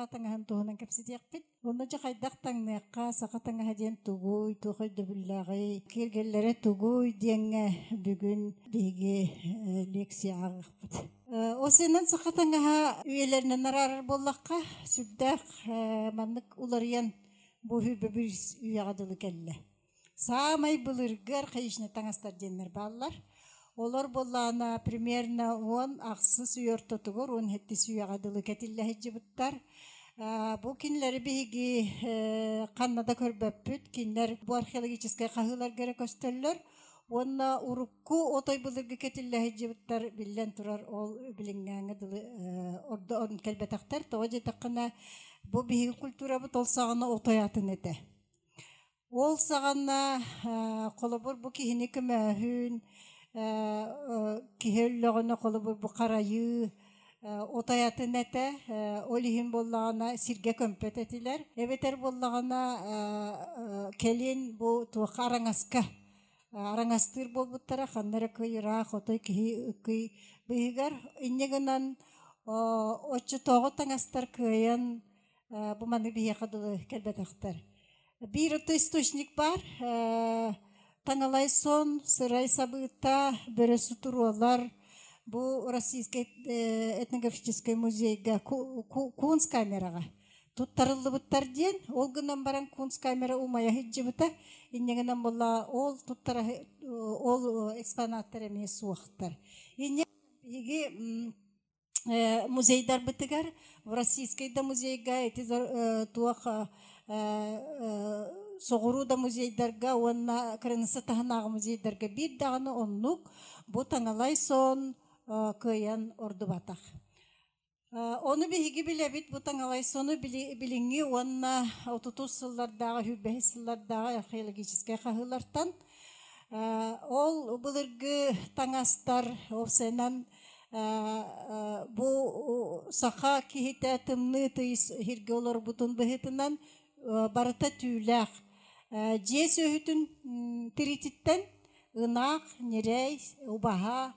хатаңаһын туһунан кэпситиэкпит. Онно жакайдах таңныакка сакатаңаһа диэн тугуй, тухой дөбүллаагый, киргеллере тугуй диэҥҥэ бүгүн биһиги лекция агыппыт. Осынан сакатаңаһа үелеринен араар боллакка сүрдээх маннык уларыян бу хүбүбүр үягадылы келле. Самай былыргар хайышны таңастар диэннер бааллар. Олар боллаана примерно 10 ақсы сүйортотугор 10 хетти сүйягадылы кетиллэһиджи буттар. Бу кинлери биһиги каннада көрбөппүт. Кинлер бу археологический кахылар керек көстөллөр. Онна урукку отой былыргы кетиллэһиджи буттар биллен турар ол билиңгәңе дылы ордо орн келбетактар. Тоожи таккана бу биһиги культура бу толсагына отоятын эте. Ол сагана колобур бу кихини көмөһүн кихеллөгөнө колобур бу карайы отаятын эте олихин боллагана сирге көмпөт этилер. Эбетер боллагана келин бу туака араңастыр болбуттара ханнара көйра хотой кихи ыкый быйгар иннегенан оччу тоого таңастар көйөн бу маны бие кадылы келбетактар. Bir источник бар. Таңалай сон, сырай сабыта, бөрөсү туруалар. Бу Российский этнографический музейга Кунсткамерага. Тут тарылы буттар диен, ол гынан баран Кунсткамера умая хиджибыта. Иннегенен болла ол туттара ол экспонаттар эмес суактар. Иннеги музейдар бытыгар, в Российский да музейга эти туаха соғыру да музейдерге, онна кырынысы тахынағы музейдерге бір дағыны оннук, бұ таңалай сон көйен орды батақ. Оны бігі білебіт, бұ таңалай соны біліңі, онна 30 сыллардағы, 45 сыллардағы археологический қағылартан. Ол бұлырғы таңастар, овсенан бұ сақа кейті әтімні түйіс хирге олар бұтын бұхетінен барыта түйіләқ. Же сөйітін тирититтен ынақ, нерей, убаға,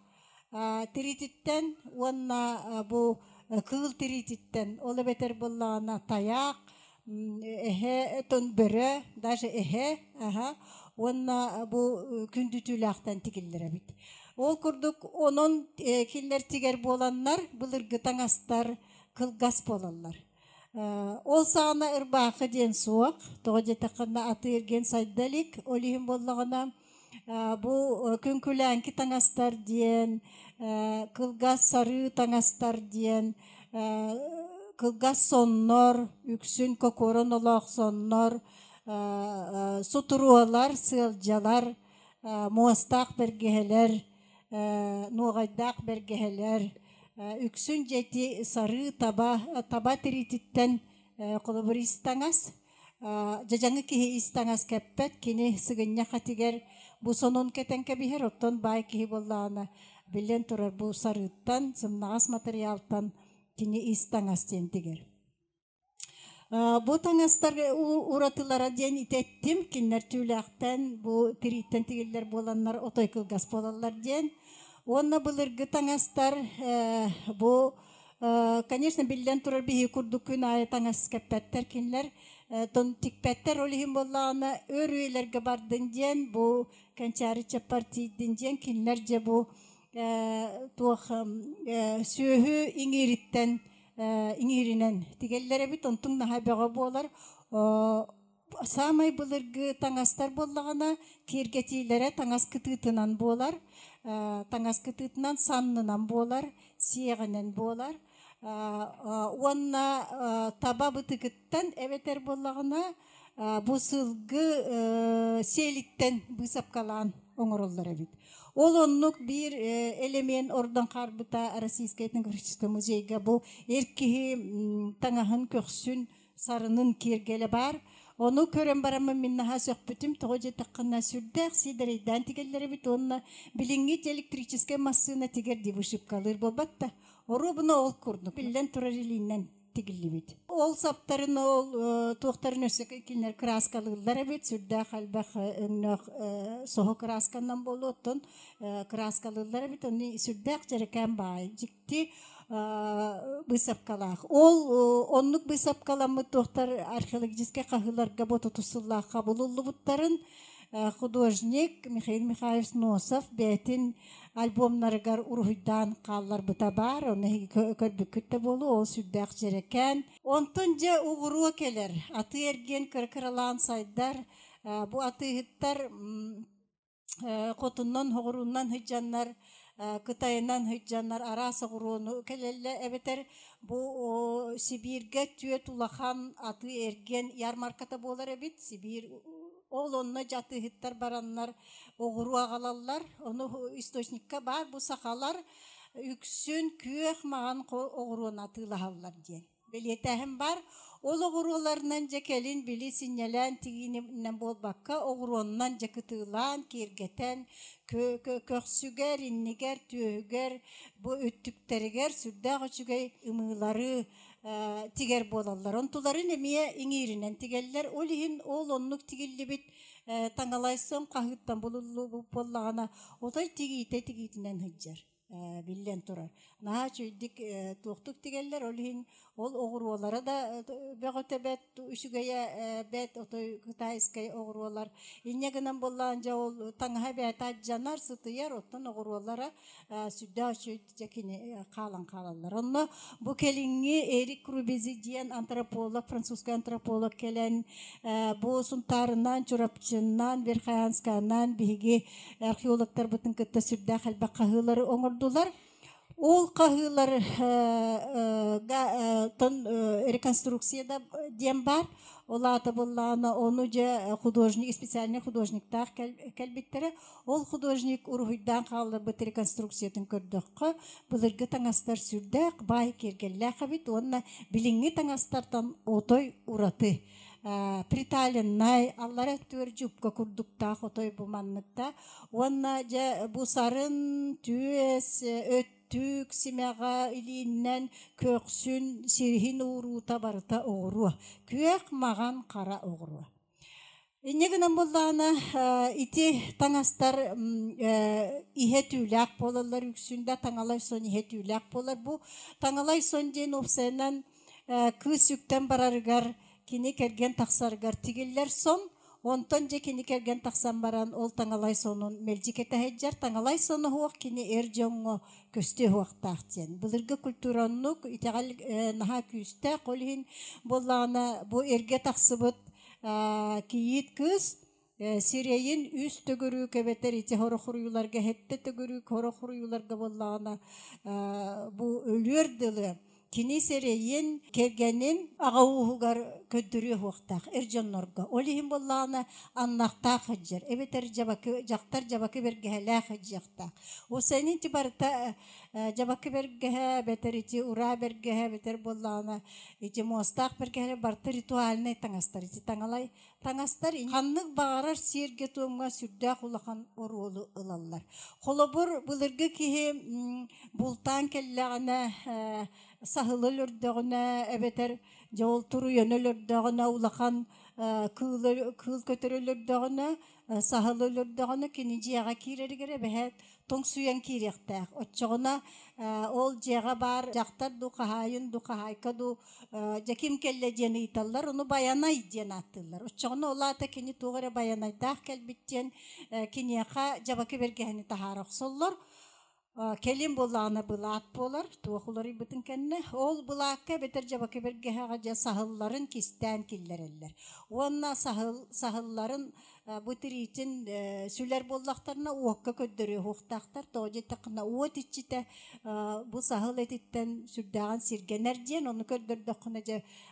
тирититтен онна бұ кыл тирититтен олы бетер болағына таяқ, эхе тон бөрі, даже эхе, онна бұ күнді түйіләқтен тігілдері бит. Ол күрдік оның келер тигер боланлар, бұлырғы таңастар кылгас боланлар. Ол сағына ұрбақы ден суақ, тоғы тақына аты ерген сайдалик, олейін болағына бұл күнкіләңкі таңастар ден, кылгас сары таңастар ден, кылгас соннор, үксін көкорын олақ соннор, сутыруалар, сылжалар, муастақ бергелер, нуғайдақ бергелер, үксін жеті сары таба тирититтен қолыбыр истаңас, жажаңы кихи истаңас кәппет, кені сығыння қатигер бұ сонын кетенке бігер, оттон бай кихи боллағына білен тұрар бұ сарыттан, сымнағас материалтан кені истаңас тентігер. Бұ таңастар ұратылара ден итеттім, кенлер түйіліқтен бұ тириттен тігілер боланлар отой кылгас болалар ден. Онна бұлырғы таңастар бұ, конечно, білден тұрар бігі күрді күн айы таңас кәппәттер кенлер, тон тикпәттер олығын болағына өр өйлерге бардын ден, бұ кәнчәрі чапартийдін ден кенлер же бұ сөйі иңеріттен, иңерінен тигеллері біт, онтың наға бәға болар, самай бұлырғы таңастар болағына кергетейлері таңас кытытынан болар, таңас кытытынан саннынан болар, сиեղінен болар. Онна таба бұтықыттан әветер болағына бұсылғы селіттен бұсапқалан оңыроллары бит. Ол оннук бір элемент ордан қарбыта Российский этнографический музейге бұл еркеғі таңағын көксін сарының кергелі бар. Onu körün baramın minnaha sökbütüm toğuca taqqına sürdək sidereyden tigelleri bit onunla bilingit elektriçiske masına tiger divuşup kalır bolbatta. Oru bunu ol kurduk. Bilden turariliğinden tigilli bit. Ol saptarın ol tuğtarın ösek ikinler kraskalılar bit sürdək albaq soğuk kraskandan bolu otun kraskalılar bit onu sürdək jereken bay. Cikti бысапкалах. Ол оннук бысапкаламы тохтар археологический кахыларга бото тусуллаха булуллубуттарын художник Михаил Михайлович Носов бетин альбомнарыгар урухуйдан каллар быта бар. Оны көрбүккүтте болу ол сүддак жерекен. Онтон же угуруа келер. Аты эрген кыркыралаан сайдар. Бу атыһыттар котуннан хоғуруннан хыджаннар, Кытайынан хыджаннар араса ғуруну келелі әбетер бу Сибирге түйет улахан аты эрген ярмарката болар әбет. Сибир ол онна жатыһыттар бараннар оғыру ағалалар. Оны источникка бар бу сақалар үксүн күйех маған оғыруын атылағалар ден. Белетәхім бар. Ол оғыруыларынан жекелін білі синелен тигінен болбаққа оғыруыннан жекітылан, кергетен, көксүгер, иннигер, түйігер, bu өттіктерігер, сүрдәғ өчігей ымылары тигер болалар. Онтуларын емее иңирінен тигеллер. Ол ең ол онлық тигілі бит таңалайсын қағыттан болулу боллағана отай тигейтінен хыджар. Биллен турар. Наha çöydük tuğtuk digeller olhin ol oğruolara da beğotebet üşügeye bet otoy Kıtayskay oğruolar. İnneginden bollanca ol tаңha bet ajjanar sıtıyar ottan oğruolara südda çöydükini kalan. Onu bu kelingi Erik Rubezi diyen antropolog, Fransız antropolog kelen bu suntarından, çorapçından, Verkhayanskandan bihigi arkeologlar bütün kıtta südda halba kahıları oңордулар. Ол қағылар реконструкцияда дем бар. Ол аты болланы, оны же художник, специальный художниктар кәлбеттері. Ол художник ұрғыйдан қалыр бұт реконструкциятын көрдіққа. Бұлырғы таңастар сүрдіқ, бай кергелі қабет. Онына біліңгі таңастартан отой ұраты. Приталеннай, аллара төр жупка курдуктақ отой бұманнықта. Онына же бұсарын түйес, өттік, семеға илиннен көксін, сирхин ұрута барыта оғыруа. Көк маған қара оғыруа. Иннегінен болдағына ити таңастар ihe түйләк болалар, үксінде таңалай сон ihe түйләк болар. Бұл таңалай сон ден опсайынан күс үктен барарығар, кені керген тақсарғар тигеллер сон, онтон же кені керген тақсан баран ол таңалай сонун мелжикете хеджар, таңалай сону хуақ кені эр жоңго көсте хуақ тақтен. Бұлырғы культураннук итеғал наха күсте қолхин болағына бұл эрге тақсыбыт кейит күс, Сирейин үс төгірі көбетер ити хорохуруюларға, хетте төгірі хорохуруюларға болағына бұл өлер дылы. Кини серейин кергенин ағауғығар көддірі хуқтақ, әржоннорға. Олихин боллағына аннақтақ хыджар. Эбетер жақтар жабақы бергіхәлі хыджақтақ. Осайнин ти барыта жабақы бергіхә, бетер ити ура бергіхә, бетер боллағына ити мостақ бергіхәлі барты ритуаліне таңастар. Ити таңалай таңастар. Ханнық бағарар серге туымға сүрді құлақан оролы ылалар. Қолыбыр бұлырғы кихи бұлтан келлағына сахылыл үрдіғіне, әбетер жауыл тұру йөнөл үрдіғіне, улақан кыл көтірөл үрдіғіне, сахылыл үрдіғіне кені жияға кейрергері бәхет тоң суян кейректәк. Отчығына ол жияға бар жақтар ду қағайын, ду қағайқа ду жаким келле жені италар, оны баянай жен аттылар. Отчығына ол ата кені туғыры баянайдақ кәлбіттен кенеға жабақы бергені тахарық соллар. Келин болағына бұлақ болар, туақылары бұтын кәнне. Ол бұлаққа бетер жабақы бергеға сахылларын кистен келлерелер. Онна сахылларын бұтыр етін сүлер боллақтарына уаққа көддірі хуқтақтар. Тоғыз тақына уот итчіте бұл сахыл етіттен сүрдіған сиргенер ден. Оны көддірді құна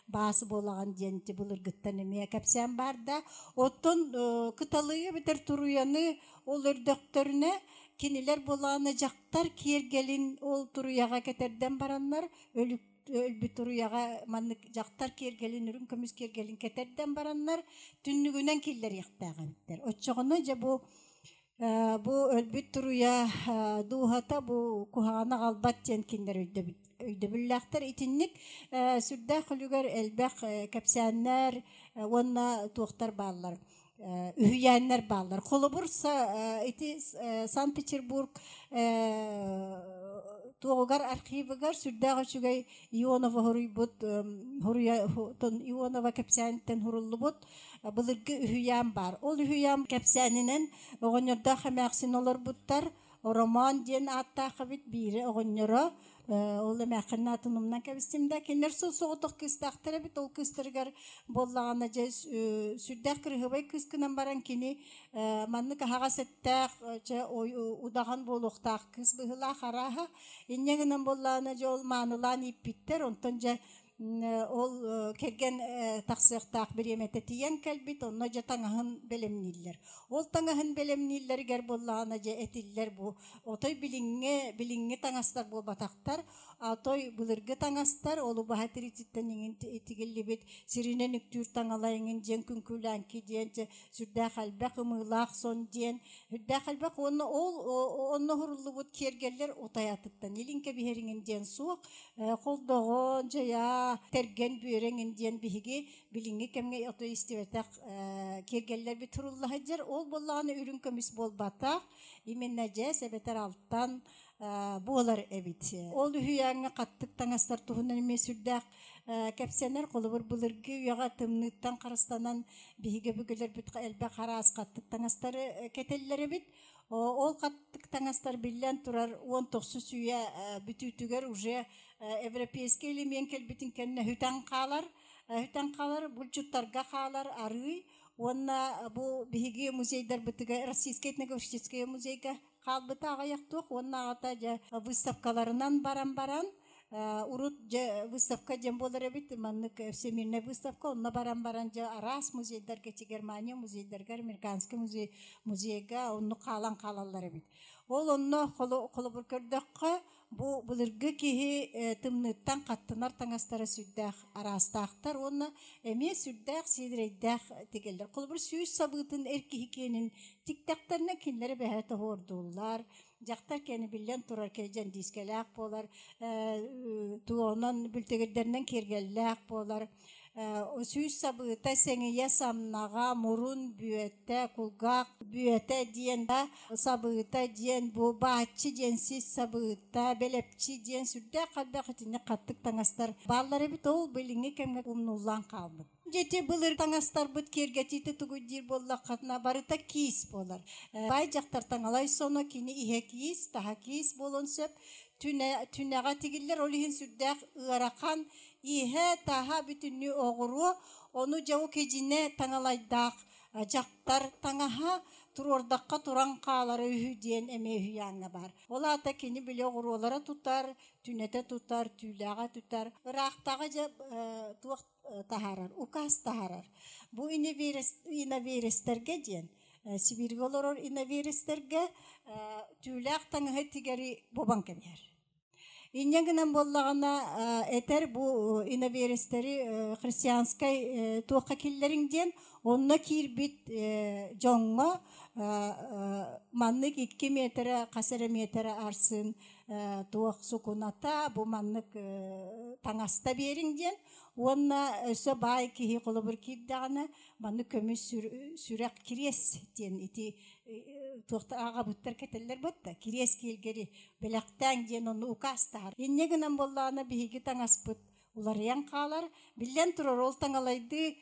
басы болаған денті бұл ұргыттан емея кәпсен бар да. Оттон күталығы бетер тұруяны ол үрдіқтеріне Кенелер болағына жақтар кергелін ол тұруяға кетерден баранлар, өлбі тұруяға манны жақтар кергелін, үрін көміз кергелін кетерден баранлар, түннігінен келдер яқтағанттар. Отчығына жа бұл өлбі тұруя дуғата бұл күхағана қалбат тен кендер өйді бүлләқтар. Итіннік сүрді құлығар әлбәқ кәпсәнлер, онна туқтар балылар. Ühüyenler bağlar. Kolobur Sankt-Petersburg туогар архивыгар сүрдәгә чүгәй Ионова хорыйбут хорыя тон Ионова кепсәнтен хоруллубут былыргы үһүям бар. Ол үһүям кепсәненен огоньорда хамаксын олар буттар роман ден аттакы бит бире огоньоро ол мәхәннә тынымнан кебистимдә кинер соғытық кыстақтыры бит ол кыстыргар боллағана же сүрдәк кырыгыбай кыскынан баран кини манны каһага сеттәк же удаган болуқтақ кыз быһыла хараха иннегенен боллағана же ол манылан иппиттер онтон же ол келген тақсықтақ бір емете тиен кәлбит онна же таңаһын белемниллер ол таңаһын белемниллер гер боллағана же этиллер бу отой билиңге таңастар бол батақтар атой былыргы таңастар олу бахатирититтен тигеллибит сиринен үктүр таңалайыңын жен күнкүләнки диен сүрдә халбак ымылақ сон диен сүрдә халбак онны онны хуруллубут кергеллер отаятыттан илинке бихериңин диен суық қолдоғон жая терген бүйөреңин диен биһиги билиңи кемге ото истибетак кергеллер бит туруллаһа жер ол боллаганы үрүн көмүс болбатак именне же себетер алттан болар эбит ол үһүяңа каттык таңастар туһунан эме сүрдәк кепсенер колубур былыргы уяга тымныттан карастанан биһиге бүгөлөр бит элбе караас каттык таңастары кетеллери бит ол каттык таңастар билен турар 19 сүйе бүтүтүгөр уже европейский элемен келбитин кенне хүтан калар булчуттарга калар арый онна бу биһиги музейдар битиге российский этнографический музейга калбыта агаяктук онна ата же выставкаларынан баран урут же выставка жем болар эбит маннык всемирная выставка онна баран же арас музейдарга Германия музейдарга американский музейга онну калалар эбит ол онно колобур көрдөккө бу былыргы кихи тымныттан каттынар таңастары сүрдәк арастактар онна эме сүрдәк сидрейдәк тигеллер колобур сүйүс сабытын эркихи кенин тиктактарына кинлери бәһәте хордулар жактар кени билен турар келжен дискелак болар туонан бүлтегердеринен кергеллак болар сүйүс сабыта сеңие самнага мурун бүйөтө кулгак бүйөтө диен да сабыта диен бу баачы денсиз сабыта белепчи диен сүрдө калбакытыны каттык таңастар баллары бит ол билиңи кемге умнуллан калбыт Жете былыр таңастар бут кергетити тугудир боллакатна барыта кийис болар. Бай жактар таңалай соно кини ihe кийис, таха кийис болон сөп түнәгә тигиллер олихин сүрдәк ыракан ihe таха бүтүннү огуру ону жау кежине таңалайдак жактар таңаха турордакка туран каалары үһү диен эме үһүяңа бар. Ола ата кини биле огурулара тутар, түнете тутар, түләгә тутар. Ырактагы же туак тахарар, указ тахарар. Бу иновирестерге диен Сибирге олорор иновирестерге түләк таңаһы тигери бобан кемер. Иннегенен боллагана этер бу иновирестери христианской туакка киллериңден онна кирбит жоңго маннык 2 метр касere метр арсын туак сукуната бу маннык таңаста бериңден онна өсө бай кихи колобур кирдагана маннык көмүс сүрөк кирес ден ити туакта ага буттар кетелер ботта кирес келгери белактан ден ону укастар иннегенен боллана биги таңаспыт улар яң калар билен турар ол таңалайды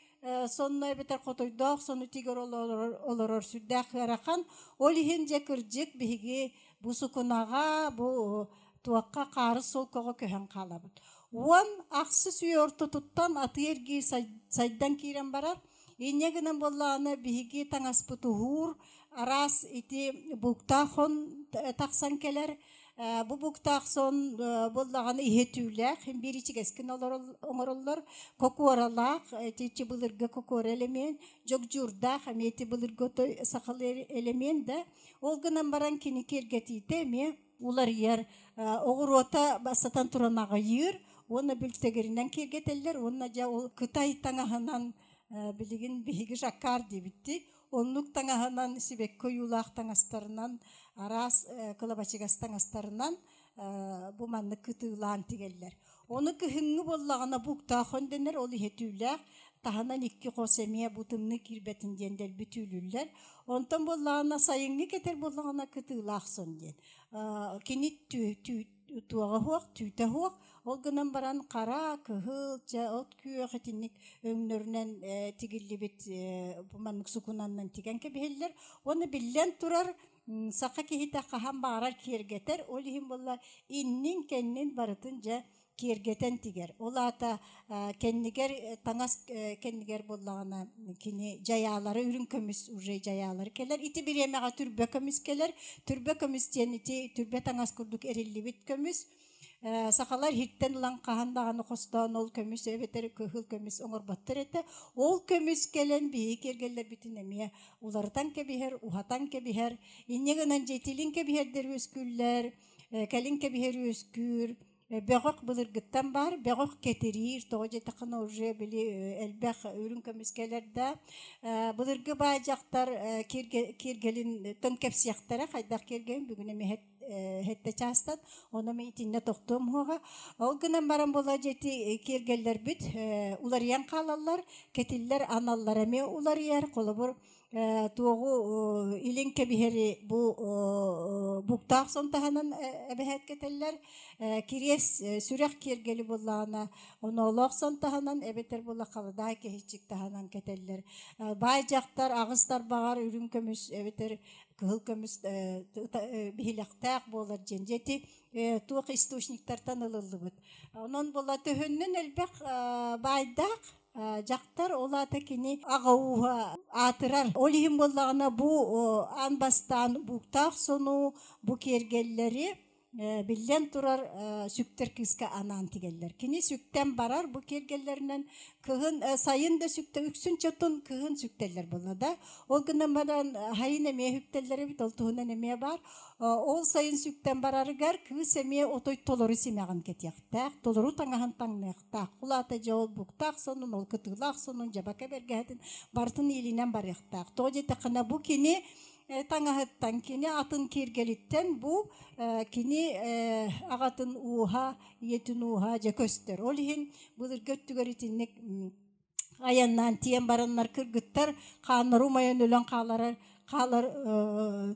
сонной бетер котойдок сону тигер олорор сүрдәк ярахан олихин же кыржык биги бу сукунага бу туакка кары сол кого көһөн калабыт он аксы сүйөртө туттан атыерги сайдан кирен барар иннегенен боллана биги таңаспыт хур арас ити буктахон таксан келер бу буктаксон боллаганы ихетүүлер биричи кескен оңороллор кокуаралак тичи былырга кокуар элемен жокжурда хамети былыргото сакал элемен да ол гынан баран кини кергетите ме улар ер огурота басатан туранага йыр оны бүлтегеринен кергетеллер онна жа ол Кытай таңаһынан билигин биги жаккар дебитти онлук таңаһынан сибек коюлак таңастарынан арас кылабачыгас таңастарынан бу манны кытылаан тигеллер оны кыһыңы боллагана буктахон денер ол ихетүүлер таханан 2 косемия бутымны кирбетин дендер бүтүүлүллер онтон боллагана сайыңы кетер боллагана кытылааксон ден кинит туага хуак түйте хуак ол гынан баран кара кыһыл жа от күйөх этинник өңнөрүнен тигиллибит маннык сукунаннан тигенке бихиллер оны биллен турар сака кихите кахан баарар киергетер ол ихин болла иннин кеннин барытын жа киергетен тигер. Олата кеннигер таңас кеннигер боллагана кини жаялары үрүн көмүс уже жаялары келер. Ити биремега түрбө көмүс келер. Түрбө көмүс ден ити түрбө таңас курдук эриллибит көмүс. Сакалар хиттен улан кахандаганы костон ол көмүс эбетер көхүл көмүс оңорбаттыр эте. Ол көмүс келен бии кергелер бүтүн эме улардан кебихер, ухатан кебихер, иннегенен жетилин кебихердер өскүллер, калин кебихер өскүр. Бәғақ бұлыргыттан бар, бәғақ кетерир, тоғы жетіқына уже білі әлбәқ өрін көміскелерді. Бұлыргы бай жақтар кергелін тон кәпсияқтары, қайдақ керген бүгін әме хетті частан, оны мен итинне тоқтуым хоға. Ол гынан баран бола жеті кергелер бүт, улар ян қалалар, кетиллер аналар әме улар яр, қолы бұр. Туğu ilin kebiheri bu buktağ sontahanan ebehet keteller kiries sürek kergeli bollağına onu olaq sontahanan ebeter bolla kalıday kehicik tahanan keteller baycaktar ağızlar bağar ürün kömüs ebeter kıhıl kömüs bihilaqtaq bolar jenjeti tuğ istuşniktartan ılıllı bud onun bolla töhünnün elbaq baydaq жақтар олата кини агауга атырар. Олихим боллагына бу анбастан буктак сону бу кергеллери Билен турар сүктер кыска анан тигеллер. Кини сүктен барар бу кергеллеринен кыгын сайын да сүктө үксүнчө тон кыгын сүктелер болада. Ол гынан баран хайын эме хүктеллери бит ол туунан эме бар. Ол сайын сүктен барарыгар кыз эме отой толору симаган кетяктак, толору таңахан таңнактак. Кулата жол буктак сонун ол кытылак сонун жабака бергетин бартын илинен баряктак. Тожете кына бу кини Таңахыттан кини атын кергелиттен бу кини агатын уха, етин уха же көстер. Ол хин бұлыр көттігөрітіннік аяннан тиен бараннар кыргыттар қаныру майын өлен қалар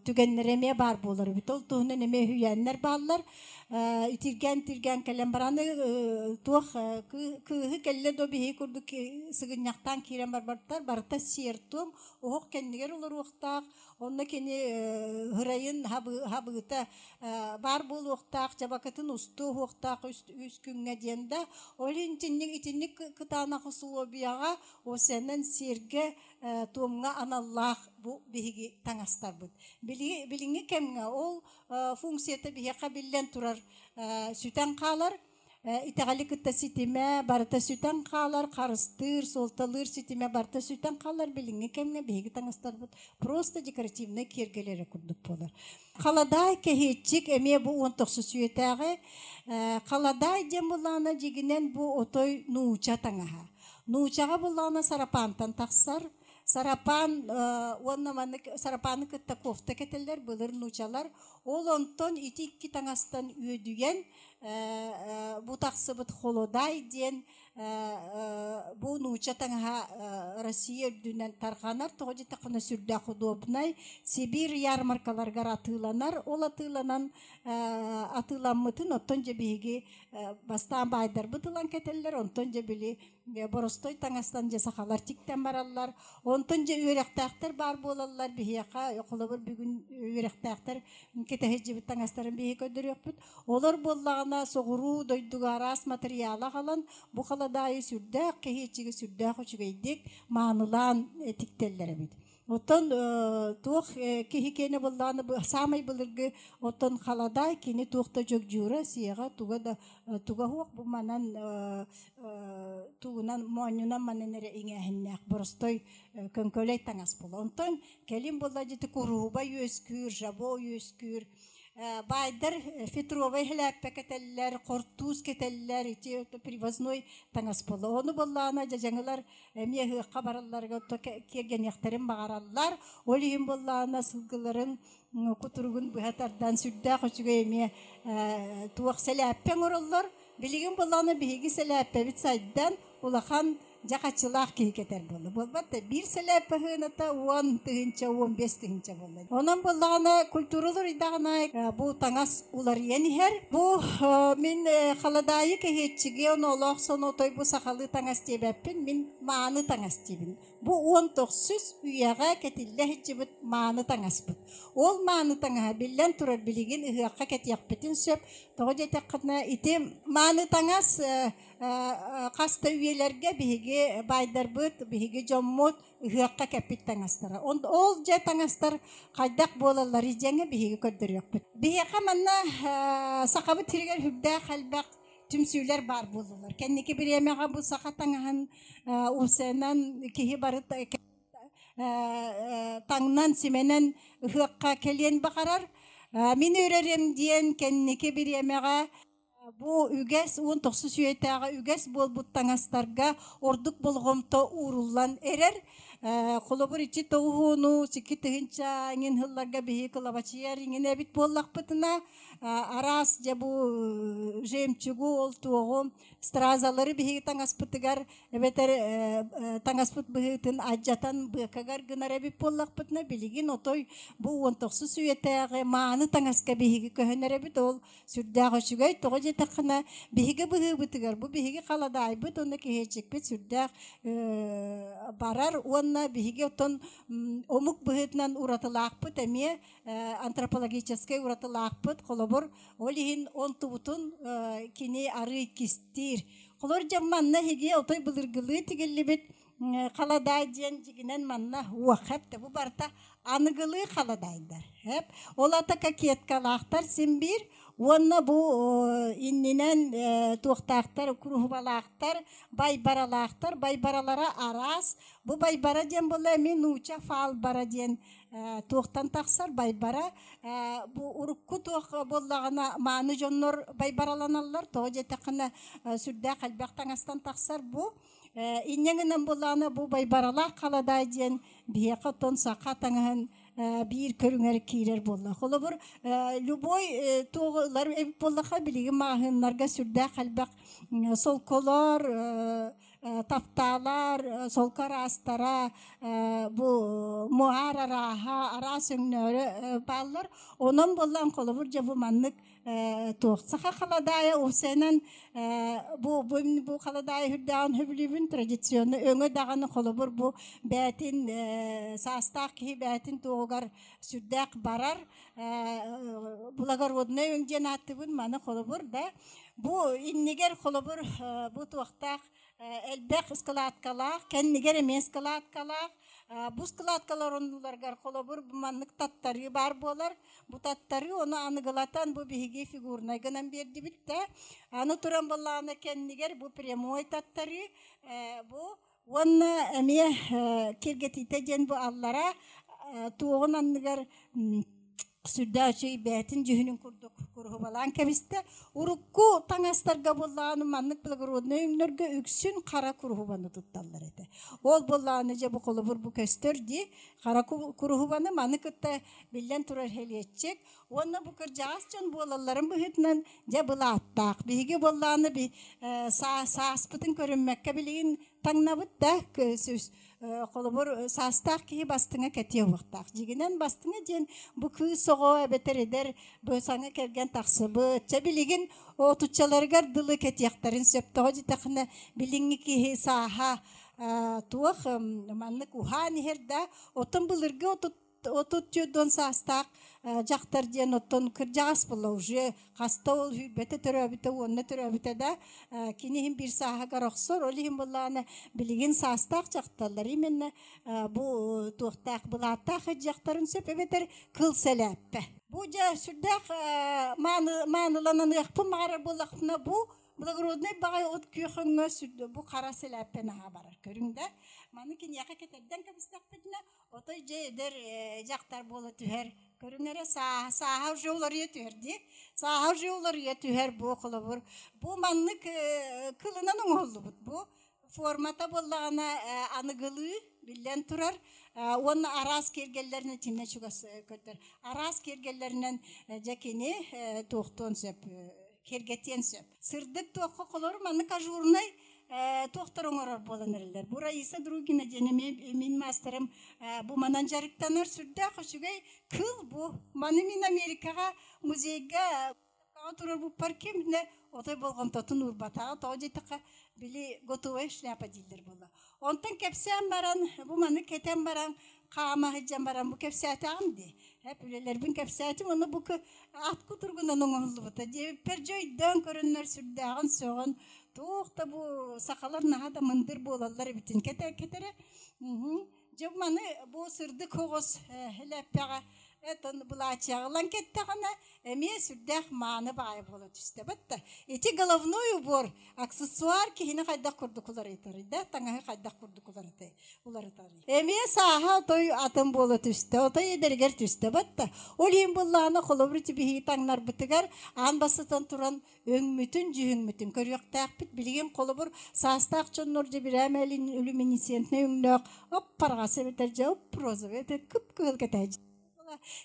түгеннереме бар болар. Бітол туғынан еме хүйеннер балар. Итирген кәлем бараны туқ күйі кәлі добихи күрді сығыняқтан керен барбарттар. Барыта сертуым, оғық кәндігер олар оқтақ. Онна кені ғырайын хабыта бар бол оқтақ, жабакатын ұсты оқтақ үз күнге денді. Олин итінник кытана қысылы бияға, осенен серге туымға аналлақ bu bihigi tangastar bud. Bilingi kemga ol funksiyete bihiqa billen turar süten qalar itagali kıtta sitime barta süten qalar qarыстыр солталыр sitime barta süten qalar bilingi kemga bihigi tangastar bud. Просто декоративный кергелері күрдік болар. Қаладай кехетчик эме bu 19 süyetəği қаладай дем bulana jiginen bu otoy nuuça tangaha. Nuuçağa bulana sarapantан taqsar Сарапан, сарапаны кытта кофта кетелер, былыр нучалар. Ол онтон итикки таңастан үйдüген бутақсы бұт холодай ден bu нуча таңа Россия дүнен тарғанар, тоғыды тақына сүрді құдобнай, Сибир ярмаркаларға атыланар, ол атыланан атыламмытын, оттон жебеге бастан байдар бұтылан кетелер, онтон жебелі боростой таңастан жасақалар тиктен баралар, онтон же үйректақтар бар болалар, бейеқа, қолыбыр бүгін үйректақтар кетехеджі бұт таңастарын бейе көдір өкпіт, олар боллағына соғыру, дойдуға арас материалы қалан, бұл қаладайы сүрдәк, кехетчігі сүрдәк үшігейдік, маңылан тиктеллері бейді. Отон туох кехикене болланы самай былыргы отон халадай кени туохта жок жура сиега туга хуак бу манан тугунан моонюнан маненере иңэхиннээх боростой көнкөлей таңас боло. Онтон келин болла жити куруба юэскүр, жабо юэскүр Байдар Фетровай хләппе кетелләр, Кортуз кетелләр, привозной таңас болы. Оны боллана жаңылар меһи кабаралларга келген яктарын багараллар. Олиһин боллана сылгыларын кутургун бухатардан сүддә хөчүгә эме туак сәләппен ораллар. Билеген боллана биһиги сәләппе бит сайдан улахан Жақачылақ кей кетер болды. Болбатта бір сәләп пахыната 10 тыгынча 15 тыгынча болды. Онан боллағына культуралар идағына бұл таңас улар енихер. Бұл мен қаладайы кехетчіге оны олақсон отой бұл сақалы таңас тебәппін, мен маны таңас тебін. Бұл 19 үйаға кетілі хетчібіт маны таңас бұд. Ол маны таңа білден тұрар білеген ұйаққа кетияқ бітін сөп. Тоғы жетек қытына итем маны таңас қаста үйелерге бігі байдар бұд, бігі жоммуд ұйаққа кәппет таңастары. Ол жа таңастар қайдақ болалар ижеңі бігі көрдір өк бұд. Бігі қаманна сақабы тіргер хүбді қалбақ түмсүйлер бар болулар. Кәннеке бір емеға бұл сақа таңаған ұсынан кейі бары таңнан семенен ұйаққа келен бақарар. Мен өререм дейін кәннеке бір емеға бұл үгәс 19 сүйетаға үгәс бол бұттаңастарға ордық болғымта урулан әрер. Қолыбыр ичи тоғуну, сики тыгынча, еңін хылларға бейі кылабачияр, еңін әбіт боллақ бұтына, арас жабу жемчугу ол туғым, стразалары бейі таңас бұтығар, әбетер таңас бұт бұғытын аджатан бұқағар гынар әбіт боллақ бұтына, білеген отой бұл 19 сүйетаға маны таңасқа бейі көхінер әбіт ол сүрдағы шүгай, тоғы жетақына бейі бұғы бұтығар, бұл бейі қалада айбыт, оны кехечек бет сүрдағы барар, биһиге отон омук быһытынан уратылаакпыт эме антропологический уратылаакпыт холобор олихин онтубутун кини ары кистир холор жамманна хиге отой былыргылы тигеллибит қаладай диен жигинен манна уахап бу барта аныгылы қаладайдар хеп олата какеткалаактар симбир онна бу иннинен туохтаактар курухбалаактар байбаралаактар байбаралара арас бу байбара ден бола мен уча фал бара ден туохтан таксар байбара бу урукку туох боллагана маны жоннор байбараланалар то жетакына сүрдө калбактан астан таксар бу иннеңнен боллана бу байбарала каладай ден бияка тон сака таңан bir körünger kirer bolla. Холобор любой тоғылар эбip боллаха билиги махыннарга сүрдә қалбақ солколар, тапталар, солкар астара, бу муар араха, ара сөңнөрі баллар. Онан боллан холобор жабу маннык тоқ. Саха қаладайы осенен бу қаладайы хүрдән хүблібін традиционны өңі дағаны холобор бу бәтін састақ ки бәтін тоғығар сүрдәк барар булагар одны өңден аттыбын маны холобор да бу иннегер холобор бу тоқтақ әлбәқ скалаткалақ кәннегер емес скалаткалақ bu skalatklar onlargar kolobur bu manlık tattarı var bolar bu tattarı onu anıgılatan bu bihigi figuruna gınan berdi bitti anı turan bollağına kendiger bu premoy tattarı bu onu emiye kirgetite jen bu allara tuğun anıgar Sürdağçı bәтін жүхінің күрдік күргі балан кәбісті. Урукку таңастарға боллағаны маннық білгір одны өңлерге үксін қара күргі баны тұтталар еді. Ол боллағаны жа бұл қолы бұл көстер де қара күргі баны маннық үтті білден тұрар хелетчек. Оны бұқыр жағас жон болаларын бұхетінен жа бұл аттақ. Бігі боллағаны сааспытын көрінмәкке білеген таңнабыт да сөз. Қолыбыр састақ кейі бастыңа кәтия уақтақ. Жегінен бастыңа ден бұл күй соғы әбетер едер бөсаңа кәрген тақсы бұ. Ча білеген отучаларғар дылы кәтияқтарын сөптіғі жетақына біліңі кейі саға туық манлық ухан ерді. Отын бұлырғы отут састақ жақтар ден оттон кіржағас бұла уже қаста ол бәті түрәбіті, онны түрәбіті да кенеғін бір сағағар оқсор, олығын бұлағына білеген састақ жақталар. Именне бұл туқтақ бұлаттақ жақтарын сөп әбетер кыл сәләппі. Бұл жа сүрдәқ маңыланын ұқпы мағарар болақпына бұл Благородный бағай от күйіқіңі сүрді. Бұл қара сәләппен аға барар. Көріңді. Маны кен яқа кетерден кәбістақ бітіне. Отой же едер жақтар болы түхер. Көріңері сағау жолар е түхерді. Сағау жолар е түхер бұл қылы бұр. Бұл манны кылынан оңғылы бұд. Бұл формата болағына анығылы білден тұрар. Оны арас кергелеріне тінне чуғас көтір. Арас кергелерінен жәкені тоқтуын сөп. Кергетен сөп. Сырдык тоқы қолыр маны кажурнай Тоқтар оңорор болан эрелер. Бу Раиса Другина женеме мен мастерым бу манан жарыктанар сүрдә хөшүгәй кыл бу. Маны мин Америкага музейга турар бу паркемне отой болгон тотун урбатага тоҗитка били готовая шляпа дилдер була. Онтан кепсәм баран бу маны кетем баран кама хәҗәм баран бу кепсәте амди. Hep öyleler bin kepsati onu bu at kuturgundan oңолду бата. Пер жойдан көрүнөр сүрдөгөн сөгөн. Тоқта бу сакалар нахада мындыр болалар битин кетере. Жок маны бу сырды когос хелеппага этон булачагылан кеттегана эме сүрдөх маны бай болот үстө батта. Эти головной убор аксессуар кихине кайда курдукулар айтары да таңа кайда курдукулар тай. Улар айтары. Эме саха той атым болот үстө, той эдергер үстө батта. Ол эм булланы колобрити бихи таңнар битигер анбасытан туран өңмүтүн жүйүңмүтүн көрөктак бит билген колобур састак чоннор же бир амелин люминесцентне өңнөк оппарга себетер же прозовый это күп кетеж.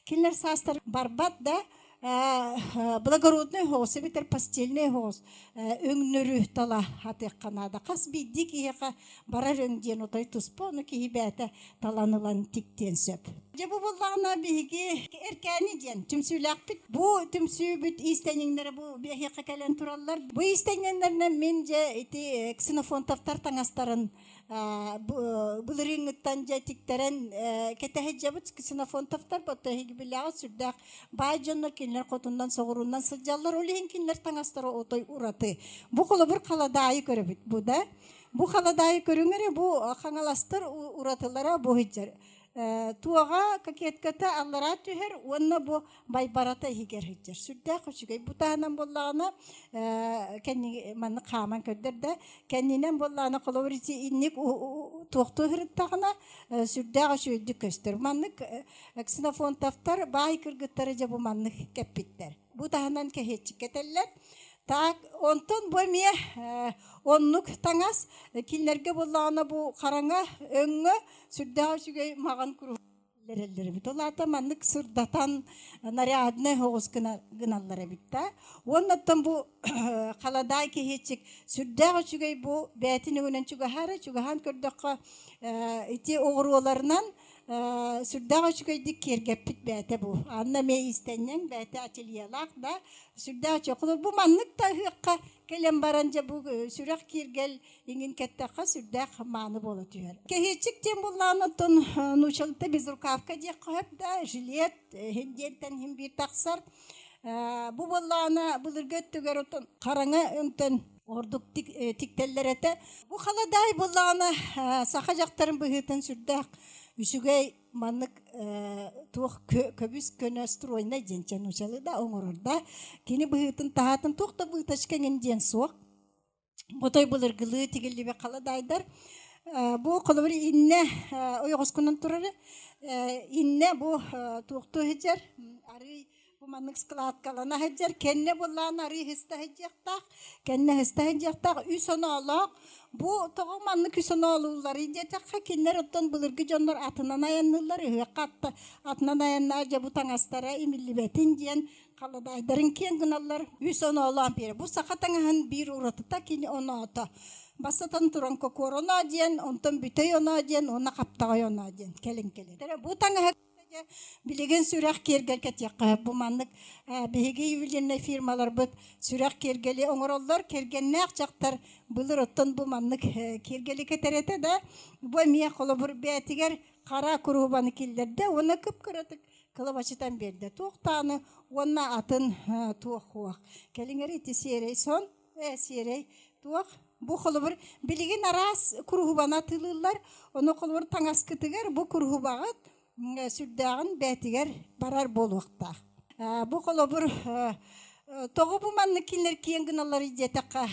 Кинлер састар барбат да благородный хоос, битер постельный хоос, өңнөрү тала хаты канада. Кас биддик иека барар өңден отой туспа, оны кихибәті таланылан тиктен сөп. Жабу боллағына биги эркәни ден, түмсүләк бит. Бу түмсү бит истәнеңнәре бу биһиқа кәлән тураллар. Бу истәнеңнәрне мен же ити ксенофонтовтар таңастарын булырыңыттан же тиктерен кетәһе жабыт ксенофонтовтар баттаһи биләгә сүрдәк бай җоннар кинләр котундан соғырундан сылҗаллар олеген кинләр таңастары отой ураты. Бу колы бер каладай көрөбит бу да. Бу каладай көрүңәре бу хаңаластыр уратылара бу хиҗер. Туага какетката аллара түһер онна бу байбарата хигер хиҗер. Сүрдә хөшүгәй бу таһанан боллагына кәнни маны каман көддердә. Кәннинен боллагына колорити инник тохты хирттагына сүрдә хөшүдә көстер. Манны ксенофонтовтар бай кыргыттары же бу манны кеппиттер. Бу таһанан кәһетчик кетелләр. Так, онтон бу мие оннук таңас кинлерге боллагына бу караңа өңгө сүрдә хөшүгәй маган куру лерелдер бит. Олата маннык сырдатан нарядный хогус гыналлар битта. Оннаттан бу каладай кехечик сүрдә хөшүгәй бу бәтине гөнен чугахара чугахан көрдөккө ити огуруларынан сүрдәгә чүгәйдик кергәп бит бәте бу. Анна ме истәннән бәте ательелак да сүрдә чөкүлөр бу маннык та хыкка келем баранча бу сүрәк киргәл иңин кәттәкка сүрдә маны була түгәр. Кехечик тем булланы тон нучылты без рукавка ди кып да жилет хендертен хим бир таксар. Бу булланы булырга түгәр отон караңа өңтен ордук тиктелләрәтә. Бу халадай булланы саха жактарын быгытын сүрдә Үсүгей маннык туох көбүс көнө стройна денчен учалы да оңорорда кини быытын таатын тохта быыташкенген ден суок ботой булыр гылы тигилибе каладайдар бу колобур инне ойгоскунан турары инне бу туохту хеджер ары бу маннык складкалана хеджер кенне буллан ары хиста хеджектак кенне хиста хеджектак үсөна алак бу тоғы манны күсін олулар инде жаққа кеннер оттан бұлырғы жонлар атынан аяннылар қатты атынан аяннар же бұ таңастара емілібетін ден қаладайдарын кен гыналар үс оны олан бері бұ сақатаңын бір ұратыта кені оны ата басатан тұран кокор она ден онтан бүтей она ден оны қаптағай она ден келін бұ таңа билеген сүрәк кергел кетекка бу маннык беге ювелирный фирмалар бут сүрәк кергели оңороллар кергенне акчактар булыр оттон бу маннык кергели кетерете да бу мия колобур бетигер кара курубаны килдерде оны кып кыратык кылыбачытан берди токтаны онна атын туох келиңер ити серей сон серей туох бу колобур билеген арас курубана тылылар оны колобур таңаскытыгер бу курубагат сүрдәгән бәтигәр барар болуакта. Бу колобур тогы бу манны кинлер киен гыналар идетәккә.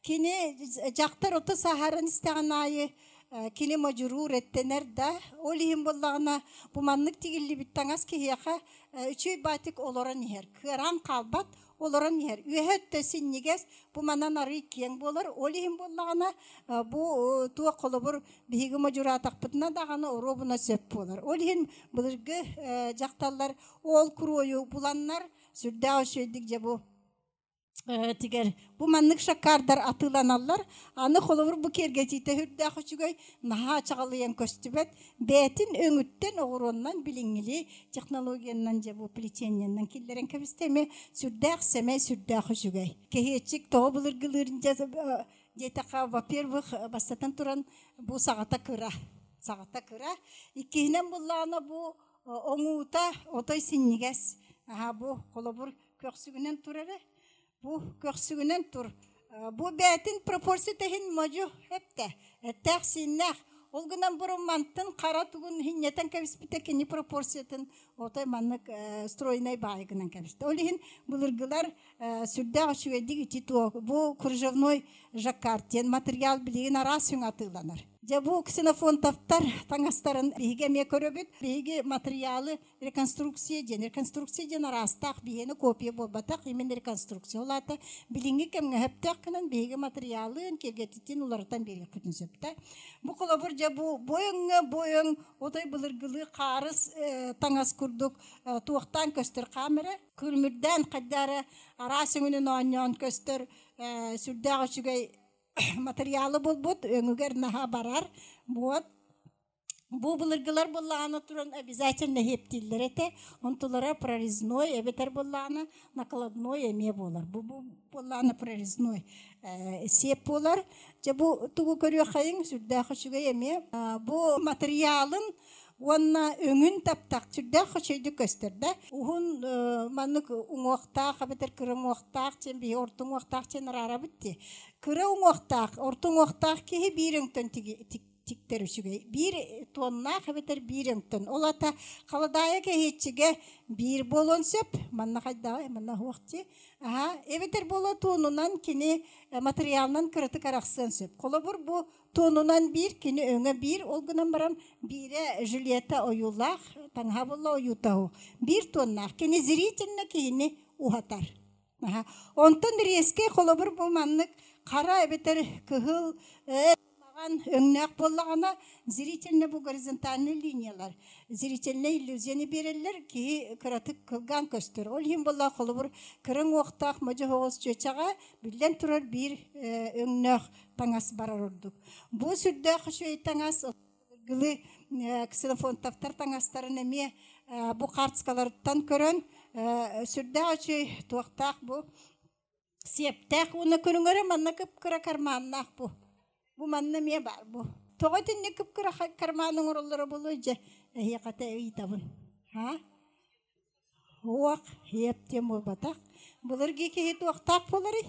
Кини жактар оты сахаран истәгән айы кини маҗрур эттенер да. Олиһим буллагына бу маннык тигилли бит таңас кияка үчөй батик олоран һәр. Кыран калбат олоран һәр. Үһәттә синнигәс бу манан ары киен булар. Олиһим буллагына бу туа колобур биһиге маҗура тақпытна даганы оробуна сөп булар. Олиһин булыргы жакталлар ол крою буланнар сүрдә өшөйдик же бу Тигер бу маннык шаккардар атыланаллар аны холовур бу кергетите хүрдә хочугай наха чагалыян көстүбет бетин өңүттен огуроннан билиңили технологиянан же бу плетениянан киллерен кебистеме сүрдәк семе сүрдә хочугай кехечик тобулыр гылырын жетака во-первых бастатан туран бу сагата кыра иккинен буллана бу оңута отой синнигес бу холовур көксүгүнен турары bu köksügünen tur. Bu betin proporsiyon tehin moju hepte. Tersinler. Olgunan burun mantın kara tugun hinneten kavispite kini proporsiyon otay manlık stroyunay bağıgınan kaviste. Olihin bulurgular sürdağ şüvedi gitti tuğ. Bu kurjavnoy jakartiyen materyal biliğin arasyon atılanır. Bu ksenofon taftar tangastarın bihige mekorobit bihige materyali rekonstruksiya arastak bihene kopya bolbatak hemen rekonstruksiya olata bilingi kemge heptak kanan bihige materyalın kergetitin ulardan beri kutun septa bu kolabur bu boyun otay bulurgulu karız tangas kurduk tuğtan köster kamera külmürden kaddara arasının onyon köster sürdağ şugay материалы болбут өңүгер наха барар вот бу булыргылар булланы туран обязательно хептиллер эте онтулара прорезной эбетер булланы накладной эме болар бу булланы прорезной сеп болар же бу тугу көрүө кайын сүрдө хучуга эме бу материалын Онна өңін таптақ сүрдәк көшейді көстерді. Уғын манық ұңуақтақ, абетер кірі ұңуақтақ, чен бей ортың ұңуақтақ чен арара бітті. Кірі ұңуақтақ, ортың ұңуақтақ кейі бір өңтін тиктер үшіге. Бір тоннақ, абетер бір өңтін. Ол ата қаладайы кейетчіге бір болон сөп, манна қайдағы, манна ұқты. Эбетер боло тонунан кені материалынан кіріті қарақсын сөп. Қолы бұ тонунан bir, kini öňe bir, olgunan baran bire Julieta oyulaq, tangha bolla oyutahu. Bir tonnaq, kini ziritelne kini uhatar. Ondan reske kolobur bu manlık kara ebeter kıhıl öňnäk bollagana ziritelne bu horizontalny liniyalar. Ziritelne illüzyoni bererler ki kıratık kılgan köstür. Ol him bolla kolobur kırın oqtaq moja hoğuz çöçaga bilen turar bir öňnäk tangas barar olduk. Bu sürdä xüşey tangas gılı ksenofon taftar tangastarın eme bu kartskalardan körön sürdä xüşey tuaqtaq bu septaq onu körüngöre manna kıpkıra karmannak bu. Bu manna me bar bu. Toğatın ne kıpkıra karmanın orulları bulunca yakata eytabın. Oaq heptem o batak. Bular geki het oqtaq bolary.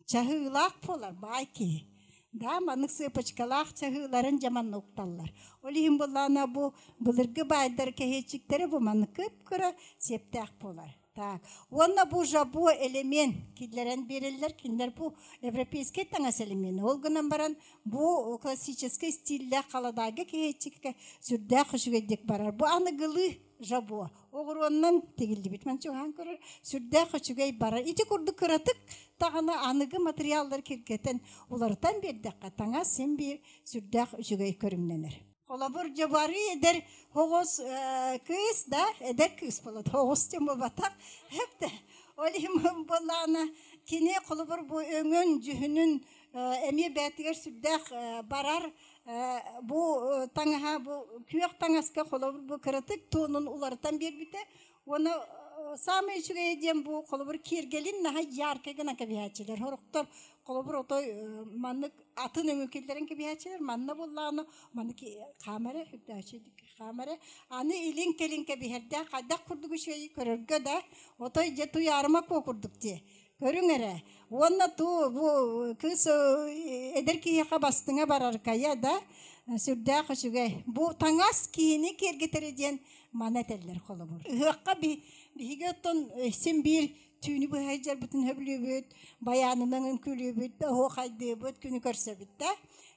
Çahılaq polar bayki. Da manık sıpıçkalaq çahıların jaman noktallar. Olihim bollana bu bulurgu baydar keheçikleri bu manık kıpkıra septaq polar. Так, онна бу жабу элемент киллерен берелер, киндер бу европейский таңас элемент. Ол гынан баран бу классический стилде каладагы кечикке сүрдө хушугедек барар. Бу аныгылы жабу. Огуроннан тегилди бит. Мен чоған көрөр сүрдө хушугей барар. Ити курду кыратык тагына аныгы материалдар киргетен улардан бердекка таңа сен бир сүрдө хушугей көрүмненер. Kolabur jabari eder hoğuz kız da eder kız polat hoğuz temo batak hep de olim bollana kine kolabur bu öngün cühünün emi betiger sürdek barar bu tanga bu kuyak tangaska kolabur bu karatık tonun ulardan bir bite onu Sami şuraya diyem bu kolabur kirgelin naha yarke gana kebihaçiler horuktor kolabur otoy manlık atın ömürkillerin kebihaçiler manna bollağını manlık kamera hüpdaşedik kamera anı ilin kelin kebiherde kadak kurduk şeyi körürgö da otoy jetu yarmak o kurduk diye körüngere onna tu bu kız eder ki yaka bastığına barar kaya da sürdağ şugay bu tangas kini kergeterediyen maneteller kolabur hıqqa Bihigatton sen bir tüyünü bu hacer bütün höblübüt, bayanından önkülübüt, o haydebüt, günü körsebüt de.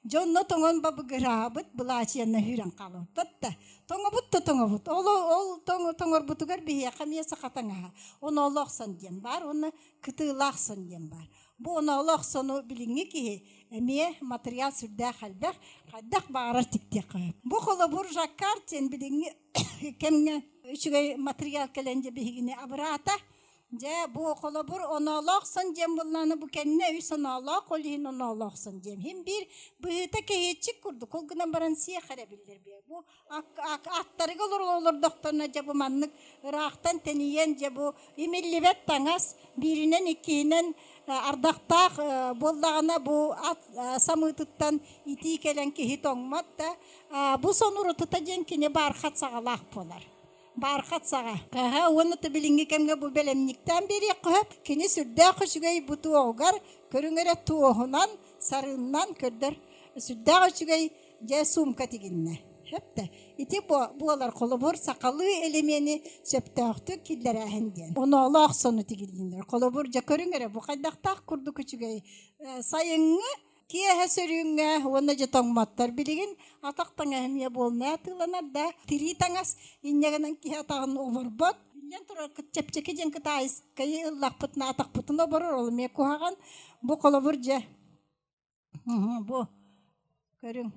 Jonno tongon babı gırabıt, bulaçiyanna hüran kalıbıt da. Tonga but. Ol tongor butugar bihiya kamiya sakatanga. Onu Allah'san diyen var, onu kıtığlağsan diyen var. Bu onu Allah'san bilingi ki, emiye materyal sürdü halbek, kaddak bağırar tiktik. Bu kolabur jakar ten bilingi kemge, üçüge materyal kelence bihigini abrata, Je bu kolabur onalaksan jem bullanı bu kendine üs onalak olihin onalaksan jem. Hem bir bıhıta kehiçik kurdu. Kolguna baran siya karabildir bir. Bu attarıga olur doktoruna je bu manlık ıraqtan teniyen je bu imillibet tangas birinen ikinen ardaqtaq bollağına bu samıtıttan iti kelen kehi tongmat da bu sonuru tutajen kine barxat sağalaq polar. Barxat sağa. Onu da bilingi kemge bu belemnikten beri qıp kini südda qışıgay bu tuğgar körüngere tuğunan sarından kördür. Südda qışıgay je sumka tiginne. Hep de iti bualar kolobur sakalı elemeni söptağıtı killere ahendiyen. Onu Allah sonu tigildiler. Kolobur je körüngere bu qaydaqtaq kurdu küçügay sayıngı kiye sörüngä wona je tongmattar biligin ataqtan ahmiye bolmaya tığlanar da tiri tangas inñaganan ki atağın overbot billen tura çepçeki jen kıtais kayı ıllaqpıtna ataqpıtına oboror olmaya kuhagan bu kolobur je bu körüng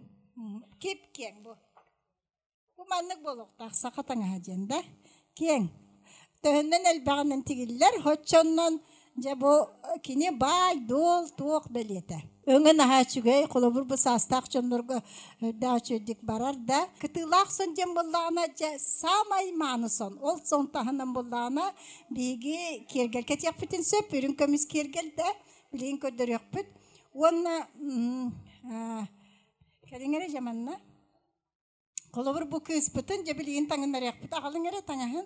kep keng bu manlık boluqtaq sakatan ahajenda keng töhünden elbağının tigiller hoçonnan je bu kini bay dol tuoq beliyete öngün aha çügey kolobur bu sastaq çonlarga da çödik barar da kıtılaqsın jem bollağına samay manıson ol son tahanan bollağına bigi kergel ketiyaq bitin söp ürün kömüs kergel de bilin ködür yok bit onna kelingere jamanna kolobur bu kız bitin je bilin tangınlar yok bit ağalingere tangahın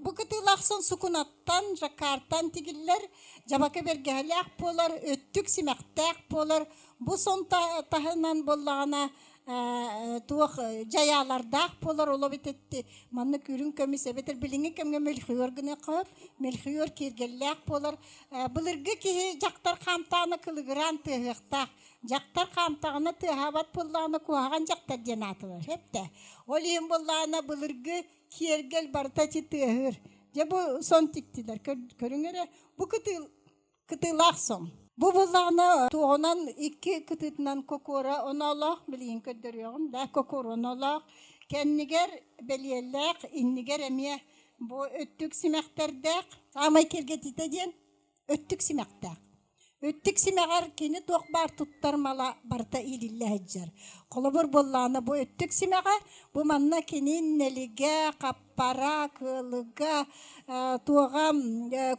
bu kıtılaqsın sukunattan, jakartan tigiller, jabaka bergehalaq polar, öttük simeqtaq polar, bu son tahınan bollağına tuğ jayalardaq polar olabitetti. Manna kürün kömüs ebeter bilingi kemge melxiyor gine qıp, melxiyor kirgellaq polar. Bilirgi ki jaktar qamtağına kılıgıran tığıqtaq, jaktar qamtağına tığabat bollağına kuhagan jaktar jenatılar. Hep de. Olihim bollağına bilirgi kiergel barta çitihir. Je bu son tiktiler. Körüngere bu kıtılaqson. Bu bollağına tuğunan iki kıtıtından kokora onalaq bilin ködürüyorum da kokor onalaq. Kenniger beliyellaq inniger emiye bu öttük simeqterdaq. Samay kergetiteden öttük simeqtaq. Öttük simeğer kini toq bar tuttarmala barta ilille heccer. Kolobur bollağına bu öttük simeğe bu manna kini nelige, kappara, kılıga, tuğam,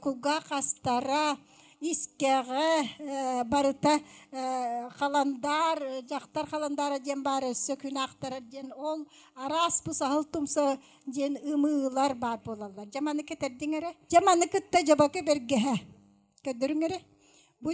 kulga kastara, iskeğe, barıta kalandar, jaktar kalandara jen barı sökün aktara jen ol, aras bu sahıl tumsa jen ımılar bar bolallar. Jamanı keterdingere, jamanı kıtta jabakı bergehe. Ködürüngere. Bu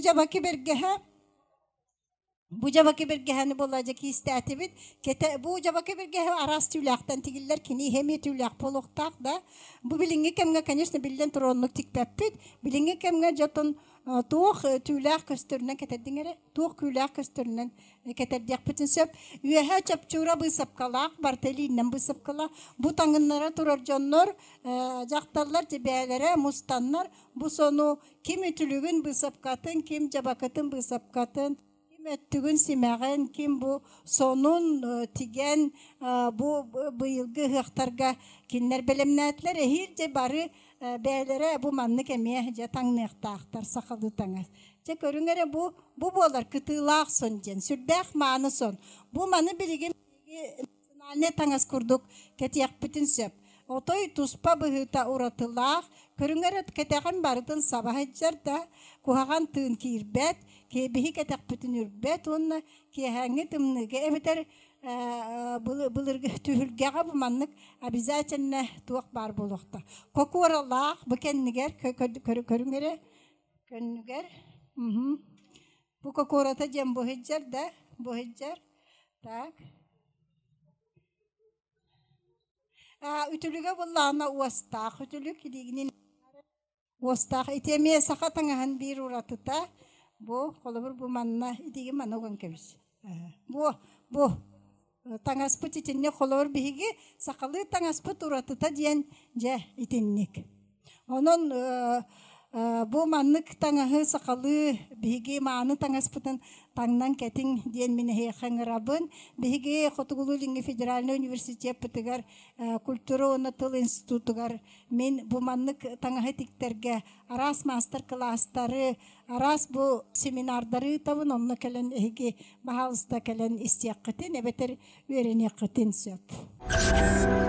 jabaki bergehani bolacak istatibit kete bu jabaki bergehe aras tülaqtan tigiller kini hemi tülaq poloqtaq da bu bilingi kemge конечно bilden tronluk tikpepit bilingi kemge joton tuq tülaq köstürünen ketedingere tuq külaq köstürünen ketediq bitin söp ühe çapçura bu sapkalaq bartelinden bu sapkala bu tangınlara turar jonnor jaktarlar tibelere mustanlar bu sonu kim ütülügün bu sapkatın kim jabakatın bu sapkatın Tügün simeğen kim bu sonun tigen bu bıyılgı hıqtarga kinler belemnetler ehirce barı beylere bu manlık emiye je tangnıqtaqtar saqaldı tangas. Je körüngere bu bolar kıtılaq son jen sürdaq manı son. Bu manı biligim ne tangas kurduk ketiyaq bitin söp. Otoy tuspa bıhıta uratılaq körüngere keteğen barıdın sabah eccer da kuhagan tığın kirbet ki bihi ketek bütün ürbet onna ki hangi tımnıge ebeter bulurge tühülgeğe bu manlık abizaten tuğak bar buluqta. Kokuaralaq bu kenniger körüngere kenniger bu kokuarata jem bu heccer da bu heccer tak ütülüge bullağına uastaq ütülük idiginin uastaq itemiye saqatangahan bir uratıta bu kolobur bu manna idigi manna ogan kebis. Bu tangasput itinne kolobur bihigi sakalı tangasput uratıta diyen je itinnik. Onun Бу маннык таңаһы сақалы биһиги мааны таңаспытын таңнан кәтин диэн минеһи хаңырабын биһиги Хотугулу-Лиңҥи федеральный университет пытыгар культура онна тыл институтугар мен бу маннык таңаһы тиктерге арас мастер класстары арас бу семинардары табын онна кэлэн эһиги баһалыста кэлэн истиэккытин эбетер үөрэниэккытин сөп